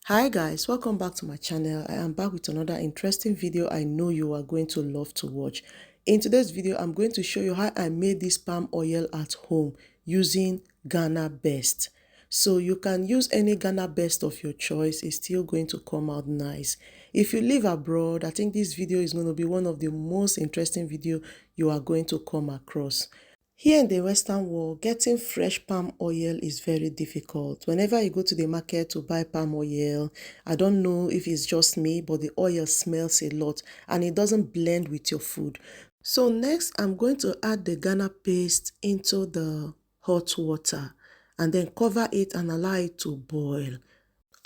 Hi guys, welcome back to my channel. I am back with another interesting video I know you are going to love to watch. In today's video, I'm going to show you how I made this palm oil at home using Ghana Best. So you can use any Ghana Best of your choice, it's still going to come out nice. If you live abroad, I think this video is going to be one of the most interesting video you are going to come across. Here in the Western world, getting fresh palm oil is very difficult. Whenever you go to the market to buy palm oil, I don't know if it's just me, but the oil smells a lot and it doesn't blend with your food. So next, I'm going to add the Ghana paste into the hot water and then cover it and allow it to boil.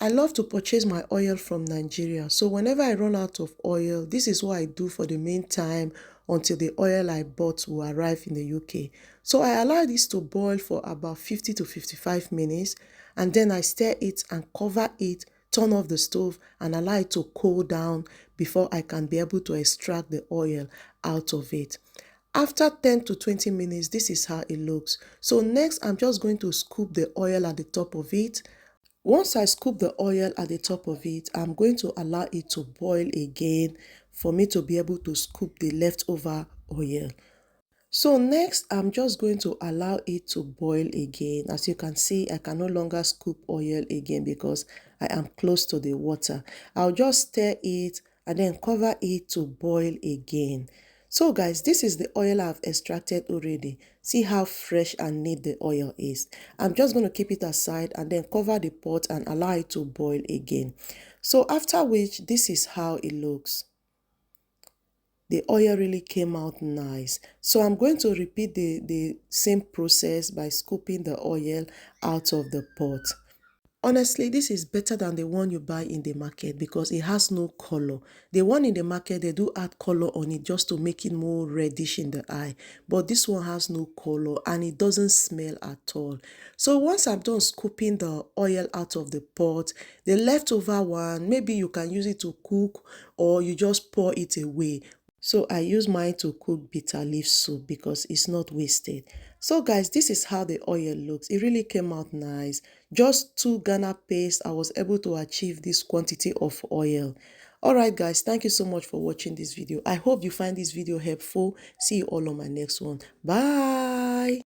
I love to purchase my oil from Nigeria. So whenever I run out of oil, this is what I do for the meantime until the oil I bought will arrive in the UK. So I allow this to boil for about 50 to 55 minutes and then I stir it and cover it, turn off the stove and allow it to cool down before I can be able to extract the oil out of it. After 10 to 20 minutes, this is how it looks. So next, I'm just going to scoop the oil at the top of it. Once I scoop the oil at the top of it, I'm going to allow it to boil again for me to be able to scoop the leftover oil. So next, I'm just going to allow it to boil again. As you can see, I can no longer scoop oil again because I am close to the water. I'll just stir it and then cover it to boil again. So guys, this is the oil I've extracted already. See how fresh and neat the oil is. I'm just going to keep it aside and then cover the pot and allow it to boil again. So after which, this is how it looks. The oil really came out nice. So I'm going to repeat the same process by scooping the oil out of the pot. Honestly, this is better than the one you buy in the market because it has no color. The one in the market, they do add color on it just to make it more reddish in the eye. But this one has no color and it doesn't smell at all. So once I'm done scooping the oil out of the pot, the leftover one, maybe you can use it to cook or you just pour it away. So I use mine to cook bitter leaf soup because it's not wasted. So guys, this is how the oil looks. It really came out nice. Just 2 Ghana paste, I was able to achieve this quantity of oil. Alright guys, thank you so much for watching this video. I hope you find this video helpful. See you all on my next one. Bye.